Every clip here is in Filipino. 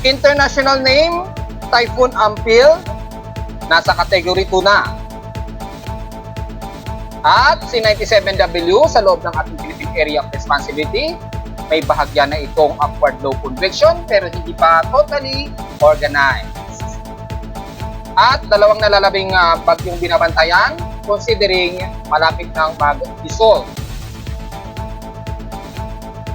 International name, Typhoon Ampil, nasa category 2 na. At si 97W sa loob ng ating Philippine Area of Responsibility, may bahagya na itong upward low convection pero hindi pa totally organized. At dalawang nalalabing bagyong binabantayan considering malapit nang mag-dissolve.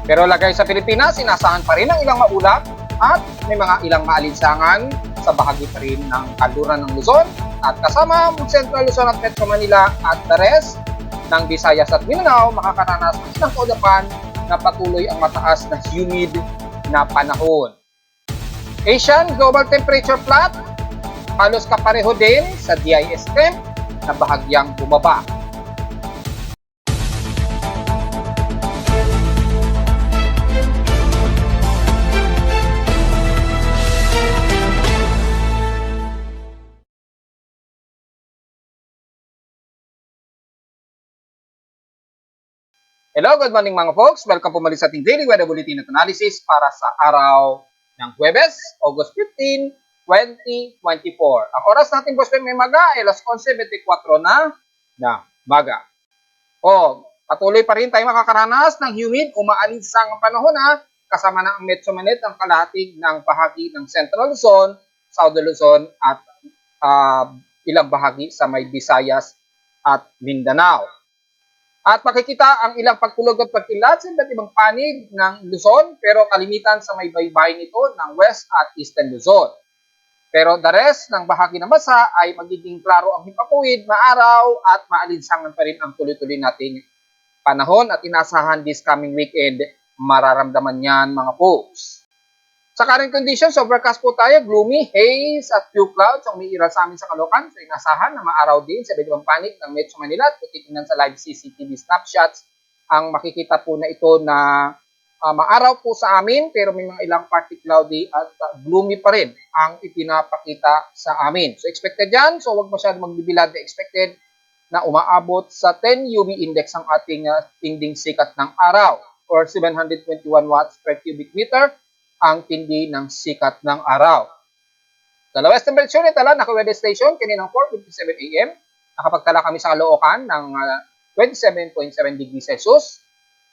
Pero lagay sa Pilipinas, sinasahan pa rin ang ilang maulap at may mga ilang maalinsangan sa bahagi pa rin ng kanluran ng Luzon at kasama Central Luzon at Metro Manila at the rest ng Visayas at Mindanao makakaranas ng ilang kaudapan na patuloy ang mataas na humid na panahon. Asian Global Temperature Plot, halos kapareho din sa DIS temp na bahagyang bumaba. Hello, good morning mga folks. Welcome po muli sa ating Daily Weather Bulletin at Analysis para sa araw ng Huwebes, August 15, 2024. Ang oras natin po sa may maga ay alas 11:24 na maga. Patuloy pa rin tayo makakaranas ng humid o maalinsang ang panahon kasama na ang Metro Manila ang kalahatig ng bahagi ng Central Luzon, Southern Luzon at ilang bahagi sa may Visayas at Mindanao. At makikita ang ilang pagkulog at pagkilat sa iba't ibang panig ng Luzon pero kalimitan sa may baybay nito ng West at Eastern Luzon. Pero the rest ng bahagi ng bansa ay magiging klaro ang himpapawid, maaraw at maalinsangan pa rin ang tuloy-tuloy nating panahon at inasahan this coming weekend mararamdaman yan mga folks. Sa current conditions, overcast po tayo, gloomy, haze at few clouds ang umiiral sa amin sa Caloocan. So inasahan na maaraw din sa iba't ibang panig ng Metro Manila at kung titingnan sa live CCTV snapshots, ang makikita po na ito na maaraw po sa amin pero may mga ilang partly cloudy at gloomy pa rin ang ipinapakita sa amin. So expected yan, so huwag masyado magbibilad na expected na umaabot sa 10 UV index ang ating tinding sikat ng araw or 721 watts per cubic meter ang tindi ng sikat ng araw. Sa lowest temperature nitala, naka-weather station, kaninang 4:57 AM, nakapagtala kami sa Caloocan ng 27.7 degrees Celsius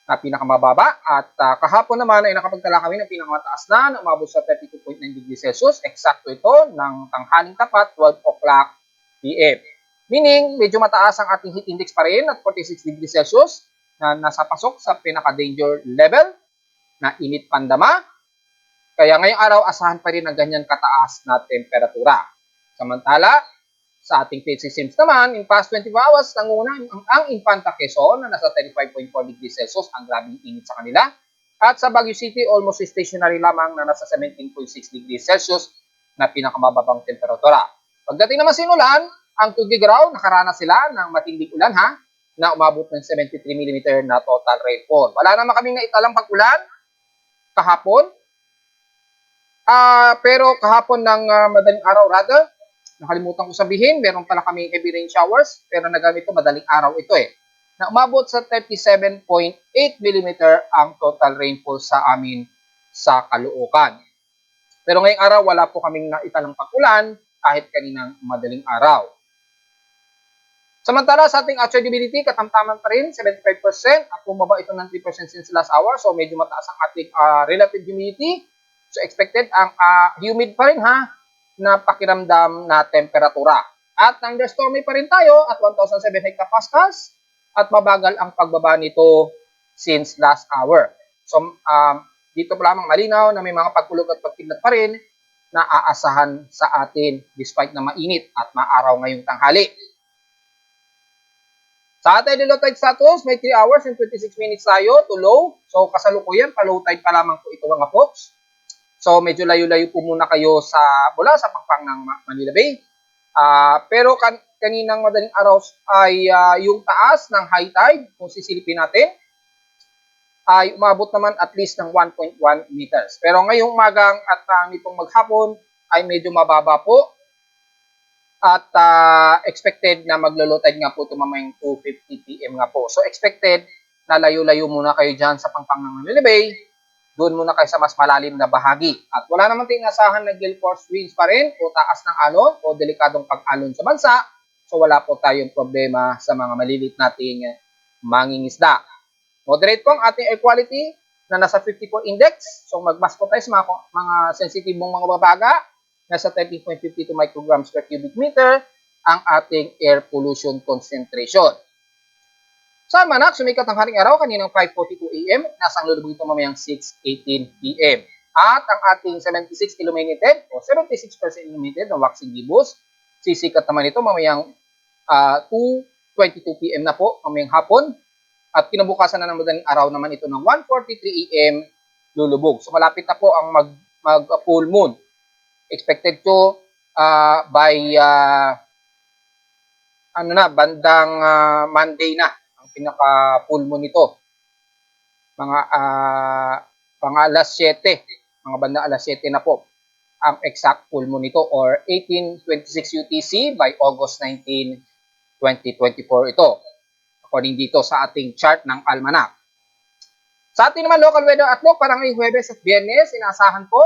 na pinakamababa at kahapon naman ay nakapagtala kami ng pinakamataas na umabot sa 32.9 degrees Celsius. Eksakto ito ng tanghaling tapat 12 o'clock PM. Meaning, medyo mataas ang ating heat index pa rin at 46 degrees Celsius na nasa pasok sa pinaka-danger level na init pandama. Kaya ngayong araw, asahan pa rin ang ganyan kataas na temperatura. Samantala, sa ating PHC Sims naman, in past 24 hours, nanguna ang Infanta Quezon na nasa 35.4 degrees Celsius, ang grabing init sa kanila. At sa Baguio City, almost stationary lamang na nasa 17.6 degrees Celsius na pinakamababang temperatura. Pagdating naman sinulan, ang Tugigaraw, nakaranas sila ng matinding ulan na umabot ng 73 mm na total rainfall. Wala naman kaming naitalang pag-ulan kahapon. Pero kahapon ng madaling araw rather, nakalimutan ko sabihin, meron pala kami heavy rain showers, pero nagamit ko madaling araw ito na umabot sa 37.8 mm ang total rainfall sa amin sa Caloocan. Pero ngayong araw, wala po kaming naitalang pag-ulan kahit kaninang madaling araw. Samantala sa ating actual humidity, katamtaman pa rin, 75% at bumaba ito ng 3% since last hour, so medyo mataas ang ating relative humidity. So expected ang humid pa rin na pakiramdam na temperatura. At thunderstormy pa rin tayo at 1,007 hectopascals at mabagal ang pagbaba nito since last hour. So dito pa lamang malinaw na may mga pagkulog at pagkidlat pa rin na aasahan sa atin despite na mainit at maaraw ngayong tanghali. Sa ating low tide status, may 3 hours and 26 minutes tayo to low. So kasalukuyan, pa-low tide pa lamang po ito mga folks. So medyo layo-layo po muna kayo mula sa pangpang ng Manila Bay. Pero kaninang madaling araw ay yung taas ng high tide, kung sisilipin natin, ay umabot naman at least ng 1.1 meters. Pero ngayong umagang at nitong maghapon ay medyo mababa po. At expected na maglo-low tide nga po mamayang 2:50 PM nga po. So expected na layo-layo muna kayo dyan sa pangpang ng Manila Bay. doon muna kayo sa mas malalim na bahagi. At wala naman tayong inasahan na gale force winds pa rin o taas ng alon o delikadong pag-alon sa bansa. So wala po tayong problema sa mga maliliit nating mangingisda. Moderate po ang ating air quality na nasa 54 index. So magmas po tayo sa mga sensitibong mga babaga. Nasa 13.52 micrograms per cubic meter ang ating air pollution concentration. Sa Almanac, sumikat ang haring araw kaninang 5:42 AM, nasang lulubog ito mamayang 6:18 PM. At ang ating 76 illuminated o 76% illuminated ng waxing gibbous, sisikat naman ito mamayang 2:22 PM na po, mamayang hapon. At kinabukasan na ng madaling araw naman ito ng 1:43 AM lulubog. So malapit na po ang mag-full moon. Expected to by bandang Monday na ang pinaka full moon nito. Mga alas 7, mga bandang alas 7 na po ang exact full moon nito or 18:26 UTC by August 19, 2024 ito. According dito sa ating chart ng Almanac. Sa ating naman local weather outlook para ngayong Huwebes at Biyernes, inaasahan po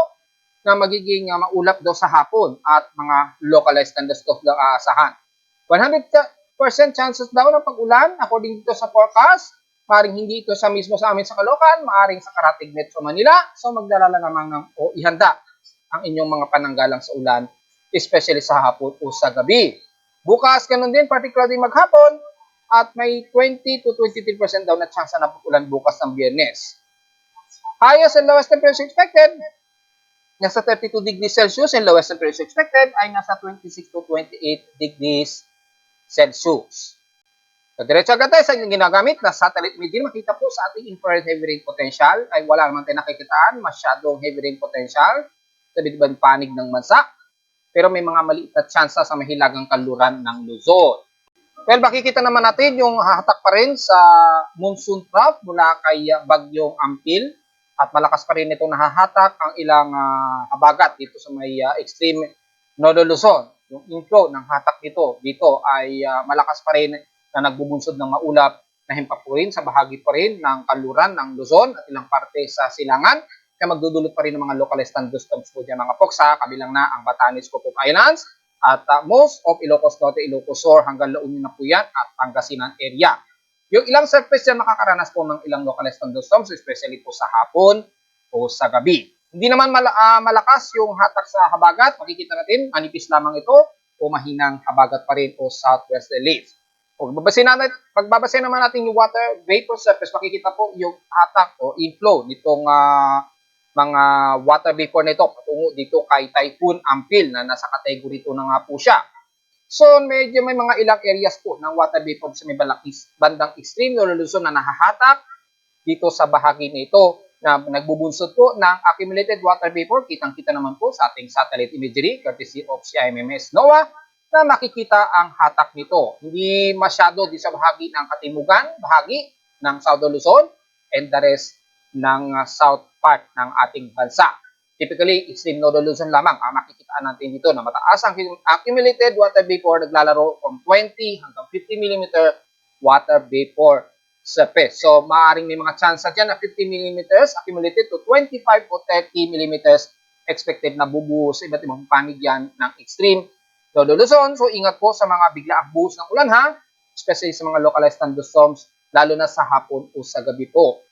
na magiging maulap daw sa hapon at mga localized thunderstorms daw aasahan. 100% chances daw ng pag-ulan according dito sa forecast. Maring hindi ito mismo sa amin sa Caloocan, maaring sa Karatig Metro Manila. So magdala lamang o ihanda ang inyong mga pananggalang sa ulan, especially sa hapon o sa gabi. Bukas ganun din, particularly maghapon, at may 20 to 23% daw na chance na pag-ulan bukas ng Biyernes. Highest and lowest temperature expected, nasa 32 degrees Celsius and lowest temperature expected ay nasa 26 to 28 degrees Celsius. So, diretso agad tayo sa ginagamit na satellite imagery. Makita po sa ating infrared heavy rain potential ay wala naman tayo nakikitaan masyadong heavy rain potential sa bidibang panig ng bansa. Pero may mga maliit na tsansa sa mahilagang kanluran ng Luzon. Well, makikita naman natin yung hahatak pa rin sa monsoon trough mula kay Bagyong Ampil. At malakas pa rin itong nahahatak ang ilang habagat dito sa may extreme Northern Luzon. Yung inflow ng hatak dito ay malakas pa rin na nagbubunsod ng maulap na himpapurin sa bahagi pa rin ng kanluran ng Luzon at ilang parte sa Silangan. Kaya magdudulot pa rin ng mga localized thunderstorms po dyan mga folks ha. Kabilang na ang Batanes, Cook Islands at most of Ilocos Norte, Ilocos Sur hanggang La Union na po yan at Pangasinan area. Yung ilang surface dyan makakaranas po ng ilang localized thunderstorms, especially po sa hapon o sa gabi. Hindi naman malakas yung hatak sa habagat. Makikita natin, manipis lamang ito o mahinang habagat pa rin o southwest relief. Pagbabasin naman natin yung water vapor surface, makikita po yung hatak o inflow nitong mga water vapor nito patungo dito kay Typhoon Ampil na nasa category 2 na nga po siya. So, medyo may mga ilang areas po ng water vapor sa may bandang extreme Northern Luzon na nahahatak dito sa bahagi nito na nagbubunsod po ng accumulated water vapor. Kitang-kita naman po sa ating satellite imagery courtesy of CIMMS NOAA na makikita ang hatak nito. Hindi masyado di sa bahagi ng Katimugan, bahagi ng Southern Luzon and the rest ng south part ng ating bansa. Typically, extreme Northern Luzon lamang ang makikitaan natin dito na mataas ang accumulated water vapor naglalaro from 20 hanggang 50 mm water vapor surface. So, maaaring may mga chance dyan na 50 mm accumulated to 25 o 30 mm expected na bubuhos sa iba't ibang panig yan ng extreme Northern Luzon. So, ingat po sa mga biglaang buhos ng ulan ha, especially sa mga localized thunderstorms, lalo na sa hapon o sa gabi po.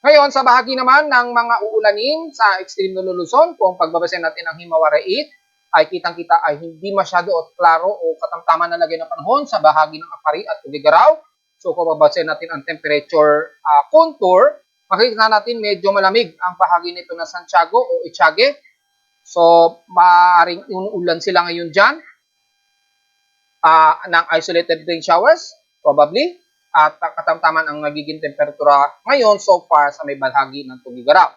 Ngayon, sa bahagi naman ng mga uulanin sa extreme Northern Luzon, kung pagbabasin natin ang Himawari 8, ay kitang-kita ay hindi masyado o klaro o katamtaman na lagay ng panahon sa bahagi ng Apari at Tugigaraw. So, kung babasin natin ang temperature contour, makikita natin medyo malamig ang bahagi nito ng Santiago o Echage. So, maaaring inuulan sila ngayon dyan ng isolated rain showers, probably. At katamtaman ang nagiging temperatura ngayon so far sa may bahagi ng Tugigaraw.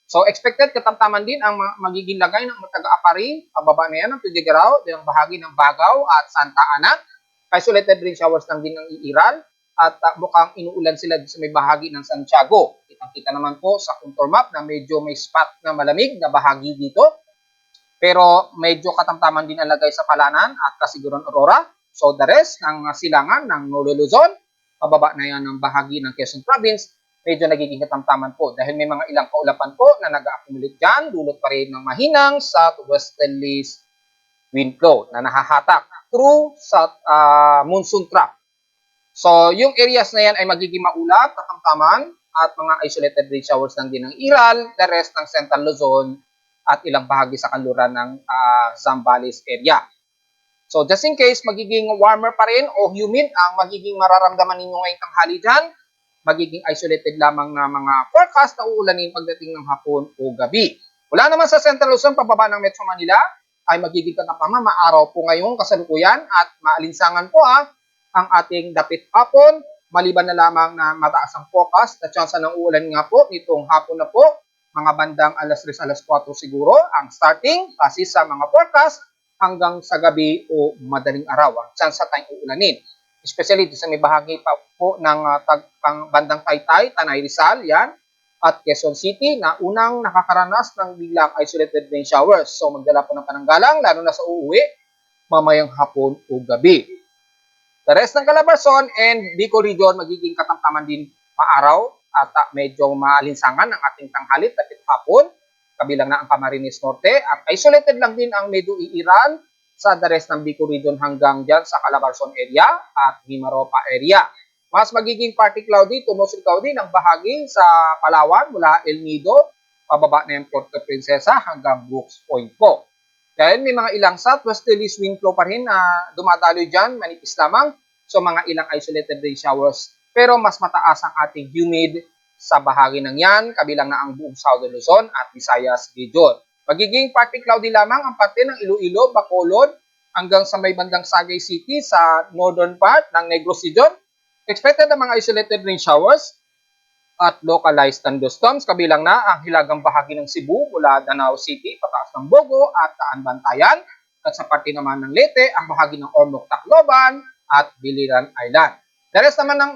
So, expected katamtaman din ang magiging lagay ng taga-Apari, pababa na yan ng Tugigaraw, din ang bahagi ng Bagaw at Santa Ana. Isolated rain showers lang din ang iiral at mukhang inuulan sila sa may bahagi ng Santiago. Kitang-kita naman po sa contour map na medyo may spot na malamig na bahagi dito. Pero medyo katamtaman din ang lagay sa Palanan at Kasiguran Aurora. So, the rest ng Silangan ng Northern Luzon, pababa na yan ng bahagi ng Quezon Province, medyo nagiging katamtaman po dahil may mga ilang kaulapan po na nag-accumulate dyan, dulot pa rin ng mahinang southwesterly wind flow na nahahatak through sa monsoon track. So, yung areas na yan ay magiging maulap, katamtaman, at mga isolated rain showers lang din ng Iral, the rest ng Central Luzon, at ilang bahagi sa kanluran ng Zambales area. So, just in case, magiging warmer pa rin o humid ang magiging mararamdaman ninyo ngayong tanghali dyan, magiging isolated lamang na mga forecast na uulanin pagdating ng hapon o gabi. Wala naman sa Central Luzon, pababa ng Metro Manila, ay magiging katamtaman, maaraw po ngayon kasalukuyan at maalinsangan po ang ating dapit hapon, maliban na lamang na mataas ang forecast at tsansa ng uulan nga po nitong hapon na po, mga bandang alas 3, alas 4 siguro ang starting kasi sa mga forecast hanggang sa gabi o madaling araw ang tsansa tayong uulanin. Especially sa may bahagi pa po ng bandang Taytay, Tanay Rizal, yan, at Quezon City na unang nakakaranas ng biglang isolated rain showers. So magdala po ng pananggalang, lalo na sa uuwi, mamayang hapon o gabi. The rest ng Calabarzon and Bicol region magiging katamtaman din maaraw at medyo maalinsangan ng ating tanghalit at hapon, kabilang na ang Camarines Norte at isolated lang din ang medyo iiran sa the rest ng Bicol region hanggang dyan sa Calabarzon area at Mimaropa area. Mas magiging partly cloudy to mostly cloudy ng bahagi sa Palawan mula El Nido, pababa na yung Puerto Princesa hanggang Brooks Point po. Dahil may mga ilang southwesterly wind flow pa rin na dumadaloy dyan, manipis lamang, so mga ilang isolated rain showers. Pero mas mataas ang ating humid sa bahagi ng yan, kabilang na ang buong Southern Luzon at Visayas region. Magiging partly cloudy lamang ang parte ng Iloilo, Bacolod, hanggang sa may bandang Sagay City sa northern part ng Negros region. Expected ang mga isolated rain showers at localized thunderstorms, kabilang na ang hilagang bahagi ng Cebu mula Danao City, pataas ng Bogo at Taan Bantayan, at sa parte naman ng Leyte, ang bahagi ng Ormoc, Tacloban at Biliran Island. The rest naman ng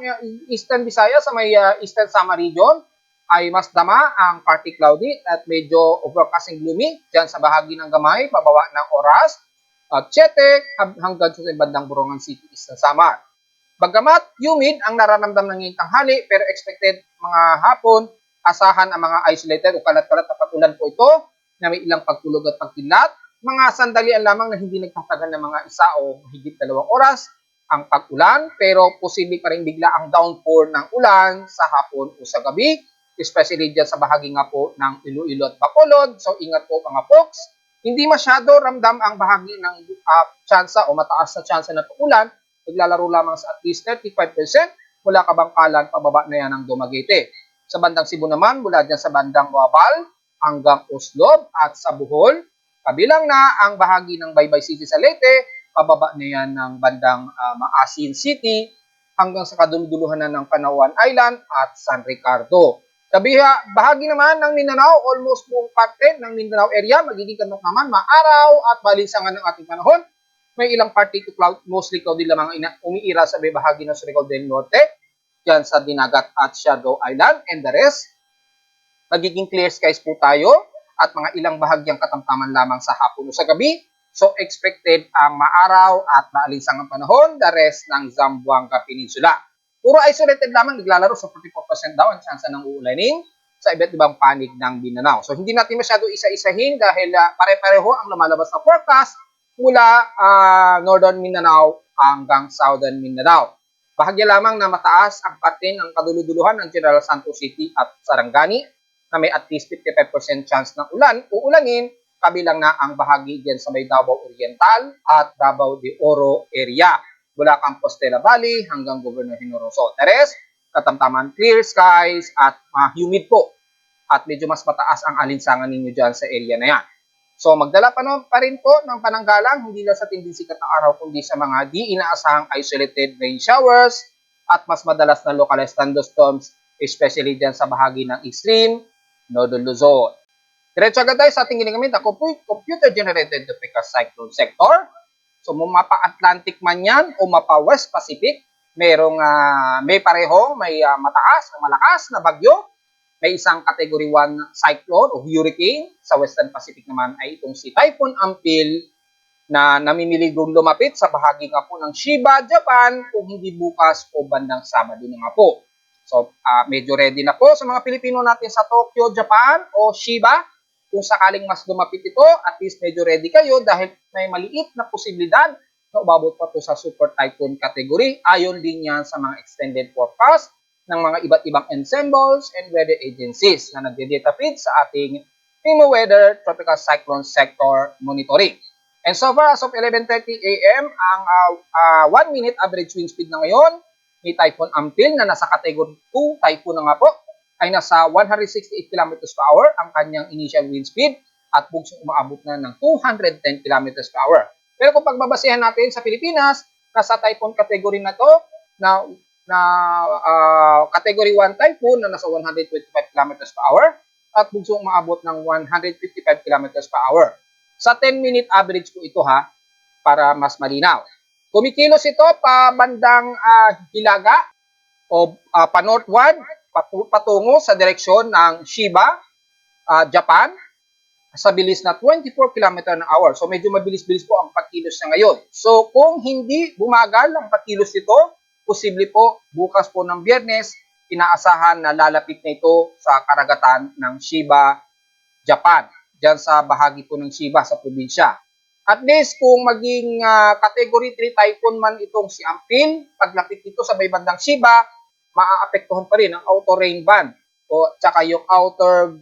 Eastern Visayas sa may Eastern Samar region ay mas dama ang partly cloudy at medyo overcasting gloomy dyan sa bahagi ng Gamay, pababa ng Oras, at Chetek hanggang sa bandang Borongan City, Eastern Samar. Bagamat humid ang nararamdaman ng ngayong tanghali, pero expected mga hapon, asahan ang mga isolated o kalat-kalat na pag-ulan po ito na may ilang pagtulog at pagkilat. Mga sandalian lamang na hindi nagtatagal ng mga 1 o higit 2 oras ang pag-ulan, pero posible pa rin bigla ang downpour ng ulan sa hapon o sa gabi, especially dyan sa bahagi nga po ng Iloilo at Bacolod. So ingat po mga folks. Hindi masyado ramdam ang bahagi ng tsansa o mataas na tsansa ng pag-ulan. Naglalaro lamang sa at least 35% mula Kabangkalan, pababa na yan ng Dumaguete. Sa bandang Cebu naman, mula dyan sa bandang Guabal hanggang Oslob at sa Bohol, kabilang na ang bahagi ng Baybay City sa Leyte, pababa na yan ng bandang Maasin City hanggang sa kaduluduluhan na ng Panawan Island at San Ricardo. Bahagi naman ng Mindanao, almost buong parte ng Mindanao area, magiging kanok naman maaraw at balinsangan ng ating panahon. May ilang partly to cloud, mostly cloudy lamang umiira sa bahagi ng Surigao del Norte, dyan sa Dinagat at Siargao Island, and the rest, magiging clear skies po tayo at mga ilang bahagyang katamtaman lamang sa hapon o sa gabi. So expected ang maaraw at maalinsangang panahon, the rest ng Zamboanga Peninsula. Puro isolated lamang, naglalaro sa 44% daw ang chance ng uulanin sa iba't ibang panig ng Mindanao. So hindi natin masyado isa-isahin dahil pare-pareho ang lumalabas na forecast mula Northern Mindanao hanggang Southern Mindanao. Bahagya lamang na mataas ang parte ng kaduluduluhan ng General Santos City at Sarangani na may at least 55% chance ng uulanin, kabilang na ang bahagi dyan sa may Davao Oriental at Davao de Oro area. Mula Compostela Valley hanggang Governor Hinoroso. The rest, katamtaman clear skies at humid po. At medyo mas mataas ang alinsangan ninyo dyan sa area na yan. So magdala pa rin po ng pananggalang, hindi lang sa tinding sikat ng araw, kundi sa mga di inaasahang isolated rain showers at mas madalas na localized thunderstorms, especially dyan sa bahagi ng extreme Northern Luzon. Diretso agad tayo sa ating ginagamit na computer-generated tropical cyclone sector. So mapa Atlantic man yan o mapa West Pacific, may parehong, may mataas o malakas na bagyo. May isang category 1 cyclone o hurricane. Sa Western Pacific naman ay itong si Typhoon Ampil na namimiligong lumapit sa bahagi nga po ng Shiba, Japan kung hindi bukas o bandang Sabado na nga po. So, medyo ready na po sa mga Pilipino natin sa Tokyo, Japan o Shiba. Kung sakaling mas lumapit ito, at least medyo ready kayo dahil may maliit na posibilidad na umabot pa to sa Super Typhoon category. Ayon din yan sa mga extended forecast ng mga iba't ibang ensembles and weather agencies na nagde-data feed sa ating NIMO Weather Tropical Cyclone Sector Monitoring. And so far, as of 11:30 a.m., ang 1 minute average wind speed na ngayon ni Typhoon Ampil na nasa Category 2 typhoon na nga po ay nasa 168 km per hour ang kanyang initial wind speed at bugsong umaabot na ng 210 km per hour. Pero kung pagbabasehan natin sa Pilipinas, nasa typhoon category na to na Category 1 typhoon na nasa 125 km per hour at bugsong umaabot ng 155 km per hour. Sa 10-minute average ko ito ha, para mas malinaw. Kumikilos ito pa bandang Hilaga o pa-northward, patungo sa direksyon ng Shiba, Japan, sa bilis na 24 km an hour. So medyo mabilis-bilis po ang pagkilos niya ngayon. So kung hindi bumagal ang pagkilos nito, posible po bukas po ng Biyernes, inaasahan na lalapit na ito sa karagatan ng Shiba, Japan. Diyan sa bahagi po ng Shiba sa probinsya. At least kung maging Category 3 typhoon man itong si Ampil, paglapit dito sa may bandang Shiba, maaapektuhan pa rin ang outer rain band o tsaka yung outer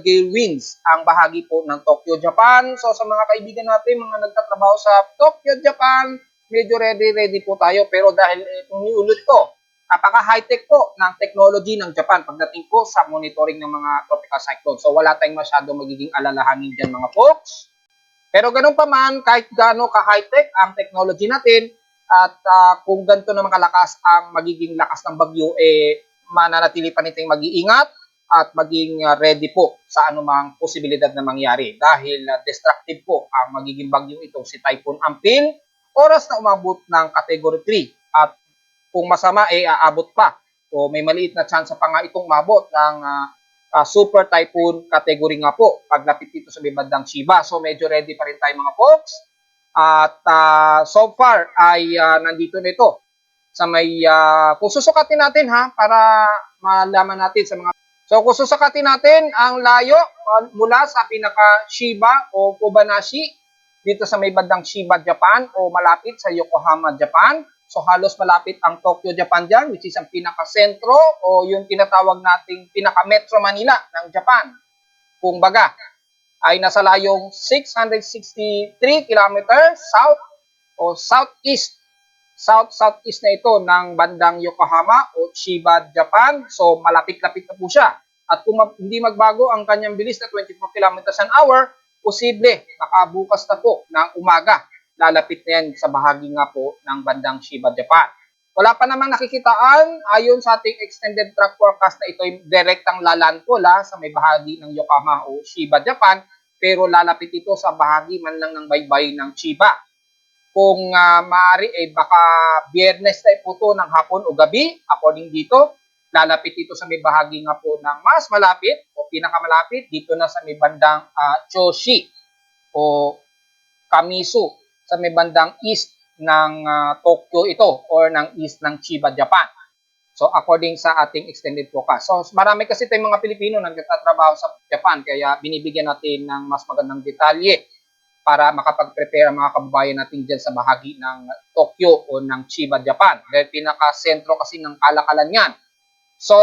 gale winds ang bahagi po ng Tokyo, Japan. So sa mga kaibigan natin, mga nagtatrabaho sa Tokyo, Japan, medyo ready po tayo. Pero dahil ulit ko, napaka high-tech po ng technology ng Japan pagdating po sa monitoring ng mga tropical cyclone. So wala tayong masyadong magiging alalahanin dyan mga folks. Pero ganun pa man, kahit gaano ka-high-tech ang technology natin, at kung ganito naman kalakas ang magiging lakas ng bagyo, mananatili pa nitong mag-iingat at maging ready po sa anumang posibilidad na mangyari. Dahil destructive po ang magiging bagyong itong si Typhoon Ampil, oras na umabot ng Category 3. At kung masama, aabot pa. O may maliit na chance pa nga itong umabot ng Super Typhoon category nga po paglapit dito sa may bandang Shiba. So medyo ready pa rin tayo mga folks. At so far ay nandito na ito sa may kung susukatin natin ha para malaman natin sa mga kung susukatin natin ang layo mula sa pinaka Shiba o Kobanashi dito sa may bandang Shiba, Japan o malapit sa Yokohama, Japan. So halos malapit ang Tokyo, Japan dyan, which is ang pinaka-sentro o yung tinatawag nating pinaka-Metro Manila ng Japan. Kung baga, ay nasa layong 663 km south o southeast. Southeast na ito ng bandang Yokohama o Chiba, Japan. So malapit-lapit na po siya. At kung hindi magbago ang kanyang bilis na 24 km an hour, posible makabukas na po ng umaga. Lalapit na yan sa bahagi nga po ng bandang Shiba, Japan. Wala pa namang nakikitaan ayon sa ating extended track forecast na ito ay direktang lalandfall sa may bahagi ng Yokohama o Shiba, Japan, pero lalapit ito sa bahagi man lang ng baybay ng Chiba. Kung maaari baka Biyernes na po ito ng hapon o gabi, according dito, lalapit ito sa may bahagi nga po ng mas malapit o pinakamalapit dito na sa may bandang Choshi o Kamisu sa may bandang east ng Tokyo ito or ng east ng Chiba, Japan. So according sa ating extended forecast. So marami kasi tayong mga Pilipino na nagtatrabaho sa Japan kaya binibigyan natin ng mas magandang detalye para makapag-prepare ang mga kababayan natin dyan sa bahagi ng Tokyo o ng Chiba, Japan. Dahil pinaka-sentro kasi ng kalakalan yan. So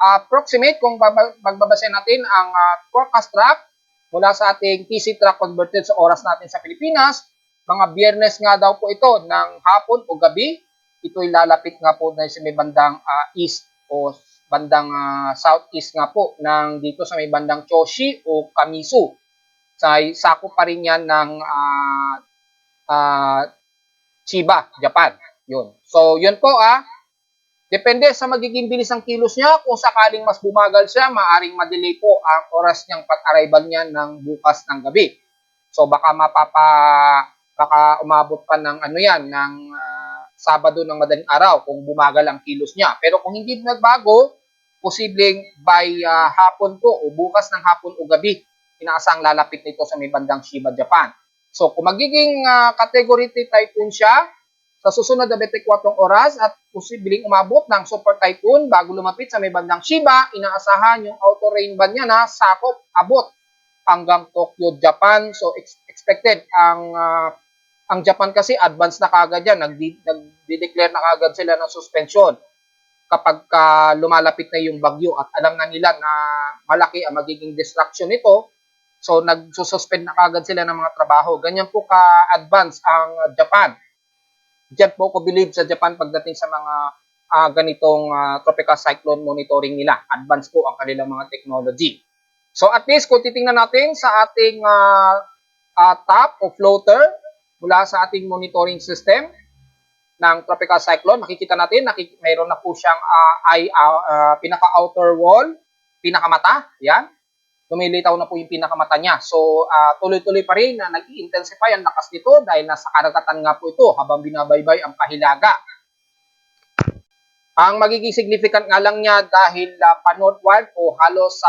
approximate kung magbabasehan natin ang forecast track mula sa ating TC track converted sa oras natin sa Pilipinas, mga Biyernes nga daw po ito ng hapon o gabi. Ito'y lalapit nga po na sa may bandang east o bandang southeast nga po ng dito sa may bandang Choshi o Kamisu. Sakop pa rin yan ng Chiba, Japan. Yun. So, yun po depende sa magiging bilis ng kilos niya. Kung sakaling mas bumagal siya, maaring madelay po ang oras niyang pag-arrival niya ng bukas ng gabi. So, baka umabot pa ng ng Sabado ng madaling araw kung bumagal ang kilos niya. Pero kung hindi nagbago, posibleng by hapon po o bukas ng hapon o gabi, inaasang lalapit nito sa may bandang Shiba, Japan. So kung magiging Category 3 typhoon siya, sa susunod na 24 oras at posibleng umabot ng super typhoon bago lumapit sa may bandang Shiba. Inaasahan yung outer rain band niya na sakop, abot hanggang Tokyo, Japan. So expected ang Japan kasi advance na kagad yan, nagdi-declare na kagad sila ng suspension kapag lumalapit na yung bagyo at alam na nila na malaki ang magiging destruction nito. So nagsususpend na kagad sila ng mga trabaho. Ganyan po ka-advance ang Japan. Diyan po ko believe sa Japan pagdating sa mga ganitong tropical cyclone monitoring nila. Advance po ang kanilang mga technology. So at least kung titingnan natin sa ating top o floater mula sa ating monitoring system ng tropical cyclone, makikita natin mayroon na po siyang pinaka-outer wall, pinakamata, yan. Lumilitaw na po yung pinakamata niya. So, tuloy-tuloy pa rin na nag-i-intensify ang lakas nito dahil nasa karagatan nga po ito habang binabaybay ang pahilaga. Ang magiging significant nga lang niya dahil pa-northward o halos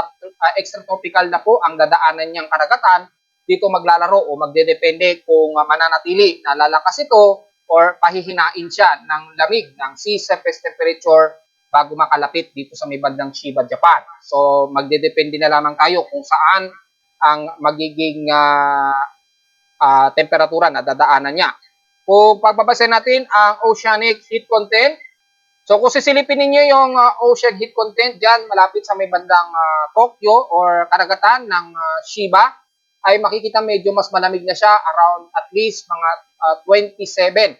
extratropical na po ang dadaanan niyang karagatan, dito maglalaro o magdedepende kung mananatili na lalakas ito or pahihinain siya ng lamig ng sea surface temperature bago makalapit dito sa may bandang Shiba, Japan. So, magdedepende na lamang tayo kung saan ang magiging temperatura na dadaanan niya. Kung pagbabasin natin ang oceanic heat content, so kung sisilipin ninyo yung ocean heat content dyan malapit sa may bandang Tokyo or karagatan ng Shiba, ay makikita medyo mas malamig na siya around at least mga 27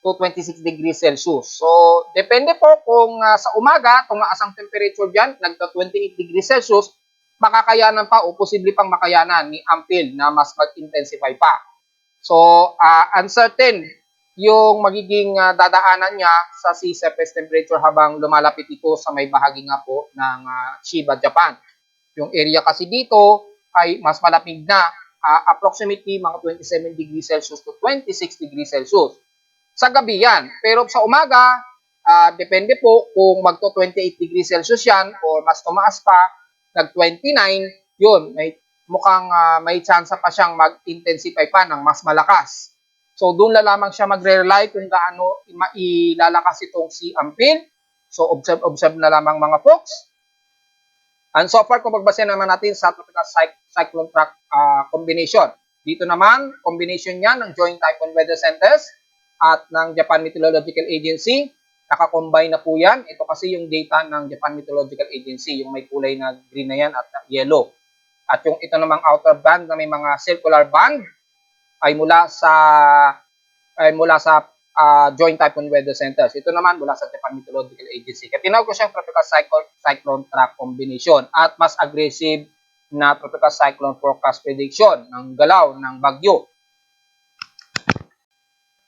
to 26 degrees Celsius. So, depende po kung sa umaga, tumaas ang temperature dyan, nagka-28 degrees Celsius, makakayanan pa o posible pang makayanan ni Ampil na mas mag-intensify pa. So, uncertain yung magiging dadaanan niya sa sea surface temperature habang lumalapit ito sa may bahagi nga po ng Shiba, Japan. Yung area kasi dito ay mas malamig na, approximately mga 27 degrees Celsius to 26 degrees Celsius. Sa gabi yan. Pero sa umaga, depende po kung magto 28 degrees Celsius yan o mas tumaas pa, nag-29, yun, mukhang may chance pa siyang mag-intensify pa ng mas malakas. So, doon na lamang siya magre-rely kung gaano mailalakas itong si Ampil. So, observe na lamang mga folks. And so far, kung magbase naman natin sa tropical cyclone track combination. Dito naman, combination niya ng Joint Typhoon Weather Centers at ng Japan Meteorological Agency. Naka-combine na po yan. Ito kasi yung data ng Japan Meteorological Agency, yung may kulay na green na yan at yellow. At yung ito namang outer band na may mga circular band ay mula sa Joint Typhoon Weather Centers. Ito naman mula sa Japan Meteorological Agency. Kaya tinawag ko siyang tropical cyclone track combination at mas aggressive na tropical cyclone forecast prediction ng galaw ng bagyo.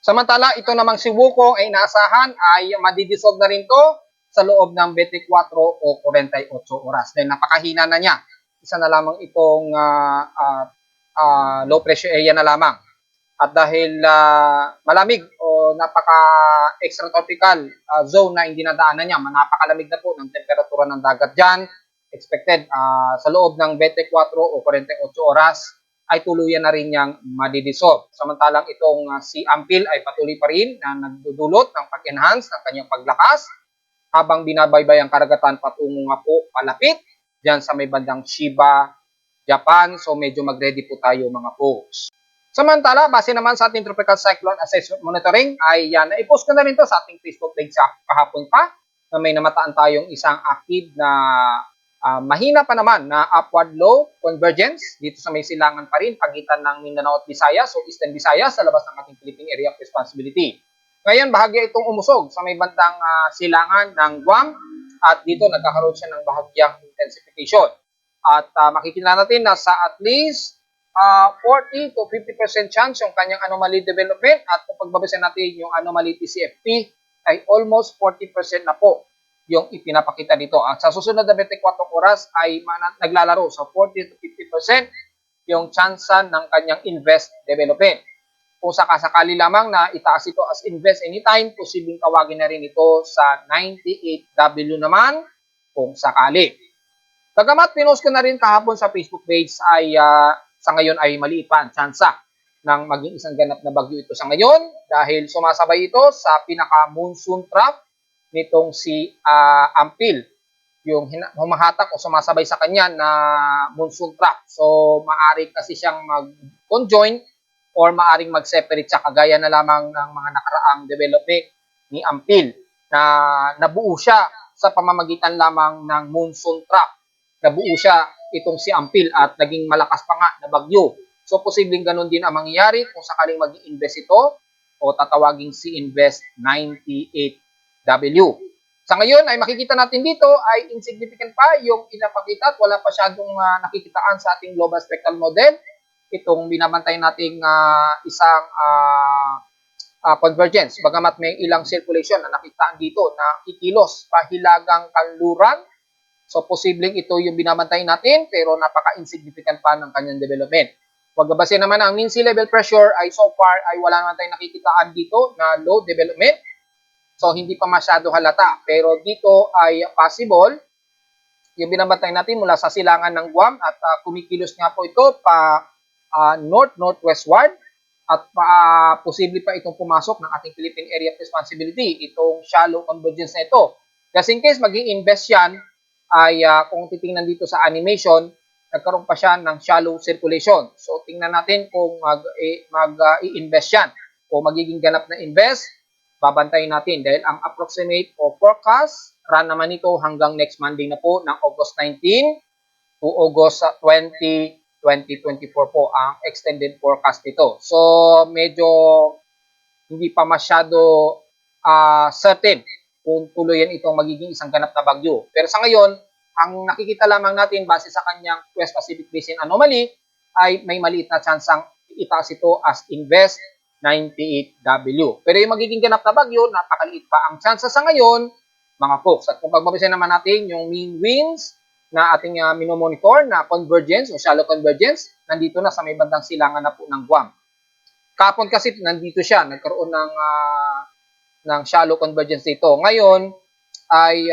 Samantala, ito namang si Wukong ay inaasahan ay madidissolve na rin to sa loob ng 24 o 48 oras. Dahil napakahina na niya. Isa na lamang itong low pressure area na lamang. At dahil malamig o napaka-extratropical zone na hindi nadaanan niya, napakalamig na po ng temperatura ng dagat dyan. Expected sa loob ng 24 o 48 oras ay tuluyan na rin niyang madidissolve. Samantalang itong si Ampil ay patuloy pa rin na nagdudulot ng pag-enhance ng kanyang paglakas habang binabaybay ang karagatan patungo nga po palapit dyan sa may bandang Shiba, Japan. So medyo mag-ready po tayo mga folks. Samantala, base naman sa ating Tropical Cyclone Assessment Monitoring ay na-post ko na rin to sa ating Facebook page kahapon pa na may namataan tayong isang active na mahina pa naman na upward low convergence dito sa may silangan pa rin pagitan ng Mindanao at Visayas o Eastern Visayas sa labas ng ating Philippine Area of Responsibility. Ngayon, bahagya itong umusog sa may bandang silangan ng Guam at dito nagkakaroon siya ng bahagyang intensification. At makikita natin na sa at least 40 to 50% chance yung kanyang anomaly development at kung pagbabasin natin yung anomaly TCFP ay almost 40% na po yung ipinapakita dito. At sa susunod na 24 oras ay naglalaro sa 40 to 50% yung chance ng kanyang invest development. Kung sakasakali lamang na itaas ito as invest anytime, posibleng tawagin na rin ito sa 98W naman kung sakali. Bagamat pinost ko na rin kahapon sa Facebook page ay sa ngayon ay maliit pa ang tsansa ng maging isang ganap na bagyo ito sa ngayon dahil sumasabay ito sa pinaka-monsoon trough nitong si Ampil, yung humahatak o sumasabay sa kanya na monsoon trough. So, maaari kasi siyang mag-conjoin or maaring mag-separate siya kagaya na lamang ng mga nakaraang development ni Ampil na nabuo siya sa pamamagitan lamang ng monsoon trough. Nabuo siya itong si Ampil at naging malakas pa nga na bagyo. So, posibleng ganun din ang mangyayari kung sakaling mag-i-invest ito o tatawagin si Invest 98W. Sa ngayon ay makikita natin dito ay insignificant pa yung pinapakita at wala pa syadong nakikitaan sa ating global spectral model. Itong binabantay nating isang convergence. Bagamat may ilang circulation na nakitaan dito na kikilos pahilagang kanluran. So, posibleng ito yung binabantay natin pero napaka-insignificant pa ng kanyang development. Pagbabasin naman ang mean sea level pressure ay so far ay wala naman tayong nakikitaan dito na low development. So, hindi pa masyado halata. Pero dito ay possible yung binabantay natin mula sa silangan ng Guam at kumikilos nga po ito pa north-northwestward at posible pa itong pumasok ng ating Philippine Area of Responsibility, itong shallow convergence na ito. Just in case mag-i-invest yan, ay kung titingnan dito sa animation, nagkaroon pa siya ng shallow circulation. So, tingnan natin kung mag-i-invest yan o magiging ganap na invest, babantayin natin dahil ang approximate o forecast run naman ito hanggang next Monday na po ng August 19 to August 20, 2024 po ang extended forecast nito. So, medyo hindi pa masyado certain kung tuluyan itong magiging isang ganap na bagyo. Pero sa ngayon, ang nakikita lamang natin base sa kanyang West Pacific Basin Anomaly ay may maliit na tsansang itaas ito as Invest 98W. Pero yung magiging ganap na bagyo, napakaliit pa ang tsansa sa ngayon, mga folks. At kung pagbabasin naman natin yung mean winds na ating minomonitor na convergence o shallow convergence, nandito na sa may bandang silangan na po ng Guam. Kapon kasi nandito siya, nagkaroon ng shallow convergence dito. Ngayon ay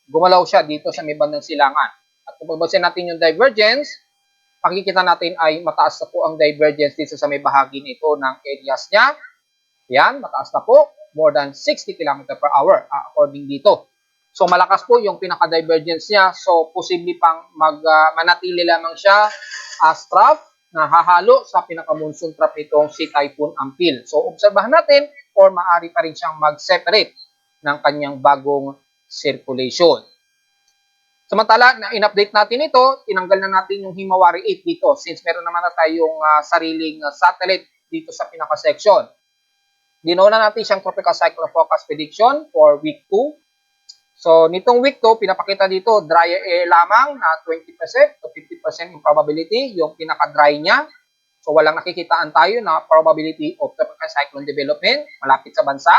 gumalaw siya dito sa may bandang silangan. At kung pagbabasin natin yung divergence, makikita natin ay mataas na po ang divergence dito sa may bahagi nito ng areas niya. Yan, mataas na po. More than 60 km per hour according dito. So, malakas po yung pinaka-divergence niya. So, posible pang manatili lamang siya as trough na hahalo sa pinaka-monsoon trough nitong si Typhoon Ampil. So, obserbahan natin or maaari pa rin siyang mag-separate ng kanyang bagong circulation. Samantala, na in-update natin ito, tinanggal na natin yung Himawari 8 dito since meron naman na tayong sariling satellite dito sa pinaka-section. Ginawa na natin siyang tropical cyclone forecast prediction for week 2. So, nitong week 2, pinapakita dito, dry air lamang na 20% to 50% yung probability, yung pinaka-dry niya. So, walang nakikitaan tayo na probability of tropical cyclone development malapit sa bansa.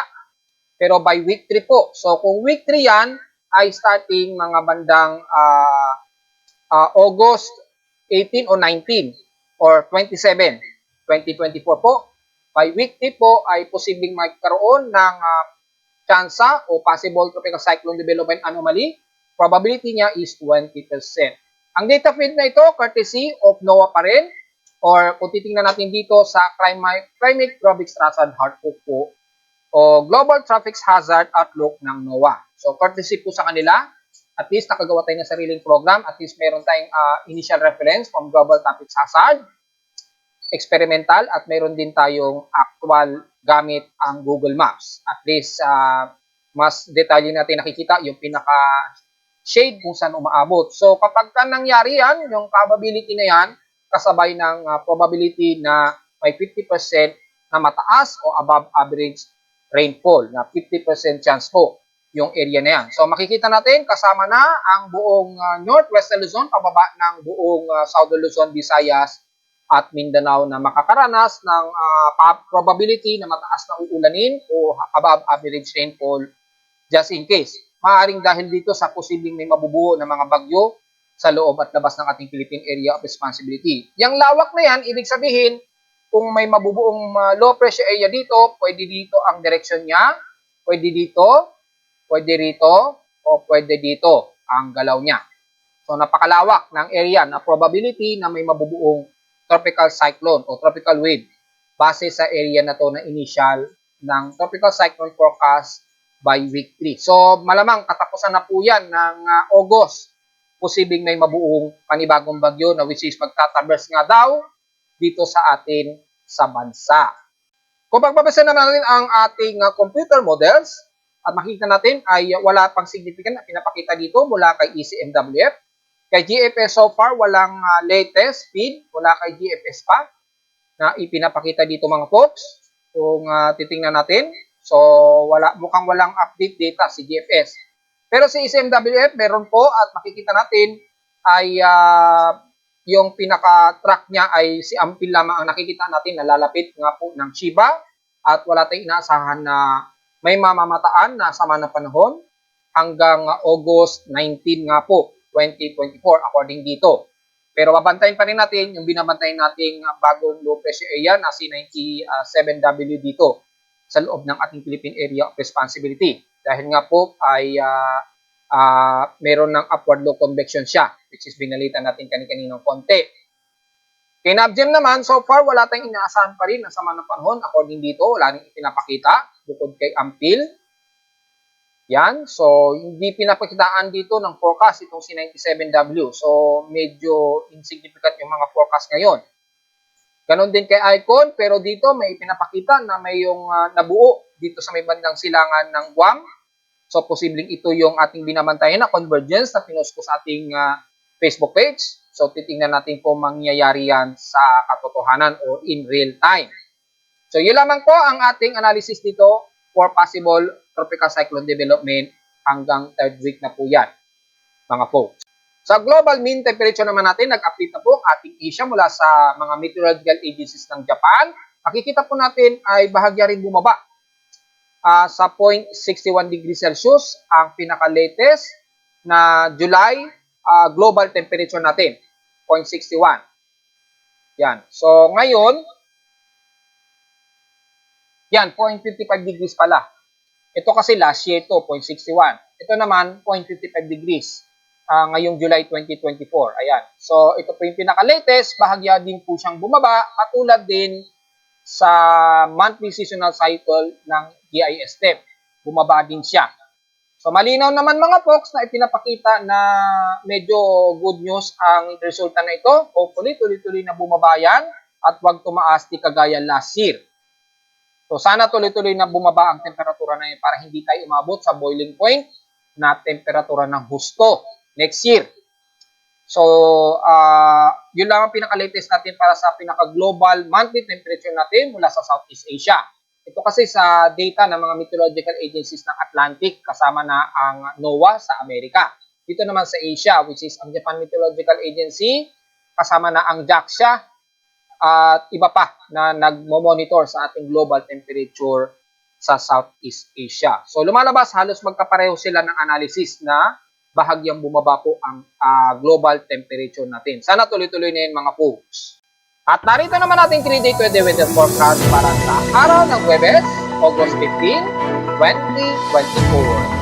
Pero by week 3 po. So, kung week 3 yan, ay starting mga bandang August 18 o 19 or 27, 2024 po. By week 3 po ay posibleng magkaroon ng tsansa o possible tropical cyclone development anomaly. Probability niya is 20%. Ang data feed na ito, courtesy of NOAA pa rin. Or kung titingnan natin dito sa Climate Province Trust Hardbook po o Global Traffic Hazard Outlook ng NOAA. So, courtesy po sa kanila. At least nakagawa tayo ng sariling program. At least meron tayong initial reference from Global Traffic Hazard, experimental, at meron din tayong actual gamit ang Google Maps. At least, mas detalye natin nakikita yung pinaka-shade kung saan umaabot. So, kapag nangyari yan, yung probability na yan, kasabay ng probability na may 50% na mataas o above average rainfall, na 50% chance po yung area na yan. So, makikita natin, kasama na ang buong Northwestern Luzon, pababa ng buong Southern Luzon, Visayas, at Mindanao na makakaranas ng probability na mataas na uulanin o above average rainfall just in case. Maaaring dahil dito sa posibleng may mabubuo ng mga bagyo sa loob at labas ng ating Philippine Area of Responsibility. Yang lawak na yan, ibig sabihin, kung may mabubuong low pressure area dito, pwede dito ang direction niya, pwede dito, pwede rito, o pwede dito ang galaw niya. So, napakalawak ng area na probability na may mabubuong tropical cyclone o tropical wave base sa area na to na initial ng tropical cyclone forecast by week 3. So, malamang katapusan na po yan ng August. Posibleng may mabuong panibagong bagyo na which is magtatraverse nga daw dito sa atin sa bansa. Kung pagbabasa naman natin ang ating computer models, at makikita natin ay wala pang significant na pinapakita dito mula kay ECMWF. Kay GFS so far, walang latest feed, wala kay GFS pa na ipinapakita dito mga folks. Kung titingnan natin, so mukhang walang update data si GFS. Pero si ECMWF meron po at makikita natin ay yung pinaka-track niya ay si Ampil lamang ang nakikita natin na lalapit nga po ng Chiba at wala tayong inaasahan na may mamamataan na sama ng panahon hanggang August 19 nga po, 2024 according dito. Pero babantayin pa rin natin yung binabantayin nating bagong low pressure area na si 97W dito sa loob ng ating Philippine Area of Responsibility. Dahil nga po ay meron ng upward low convection siya, which is binalitan natin kani-kaninang konti. Kay NABGEM naman, so far wala tayong inaasahan pa rin na sama ng panahon. According dito, wala nang ipinapakita bukod kay Ampil. Yan, so hindi pinapakitaan dito ng forecast itong si 97W. So medyo insignificant yung mga forecast ngayon. Ganon din kay Icon, pero dito may pinapakita na may yung nabuo dito sa may bandang silangan ng Guam. So, posibleng ito yung ating binabantayan na convergence na pinost ko sa ating Facebook page. So, titingnan natin kung mangyayari yan sa katotohanan o in real time. So, yun lamang po ang ating analysis dito for possible tropical cyclone development hanggang 3rd week na po yan, mga folks. Sa global mean temperature naman natin, nag-update na po ang ating Asia mula sa mga meteorological agencies ng Japan. Makikita po natin ay bahagya rin bumaba. Sa 0.61 degrees Celsius, ang pinaka-latest na July global temperature natin, 0.61. Yan. So, ngayon, yan, 0.55 degrees pala. Ito kasi last year to 0.61. Ito naman, 0.55 degrees. Ngayong July 2024. Ayan. So, ito po yung pinaka-latest. Bahagya din po siyang bumaba. Katulad din sa monthly seasonal cycle ng GIS-TEP. Bumaba din siya. So, malinaw naman mga folks na ipinapakita na medyo good news ang resulta na ito. Hopefully, tuloy-tuloy na bumaba yan at huwag tumaas di kagaya last year. So, sana tuloy-tuloy na bumaba ang temperatura na yun para hindi tayo umabot sa boiling point na temperatura ng husto next year. So, yun lang ang pinaka-latest natin para sa pinaka-global monthly temperature natin mula sa Southeast Asia. Ito kasi sa data ng mga meteorological agencies ng Atlantic kasama na ang NOAA sa Amerika. Dito naman sa Asia, which is ang Japan Meteorological Agency, kasama na ang JAXA at iba pa na nagmo-monitor sa ating global temperature sa Southeast Asia. So, lumalabas halos magkapareho sila ng analysis na bahagyang bumaba po ang global temperature natin. Sana tuloy-tuloy na yun mga folks. At narito naman natin 3-day weather forecast para sa araw ng Huwebes, August 15, 2024.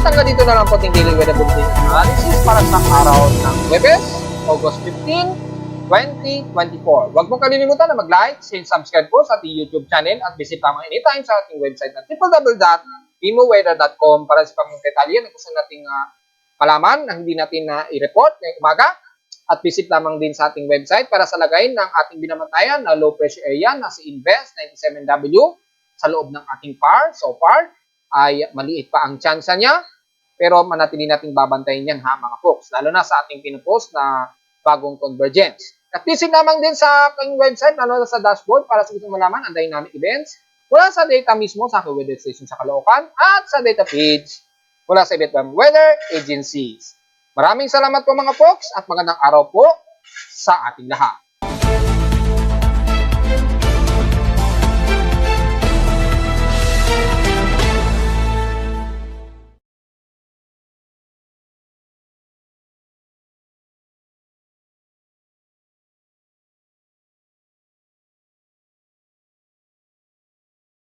At hanggang dito na lang po ating Daily Weather Bulletin Analysis para sa araw ng Huwebes, August 15, 2024. Huwag mong kalilimutan na mag-like and subscribe po sa ating YouTube channel at visit lamang anytime sa ating website na www.imoweather.com para sa pagmungdetalye na gusto nating malaman na hindi natin na i-report ngayong umaga. At visit lamang din sa ating website para sa lagay ng ating binamatayan na low pressure area na si Invest 97W sa loob ng ating PAR. So far ay maliit pa ang tsansa niya, pero manatili nating babantayin yan ha mga folks, lalo na sa ating pinupost na bagong convergence. At visit lamang din sa aking website, lalo na sa dashboard para sa gusto malaman ang dynamic events mula sa data mismo sa aking weather station sa Caloocan at sa data page mula sa iba't ibang weather agencies. Maraming salamat po mga folks at magandang araw po sa ating lahat.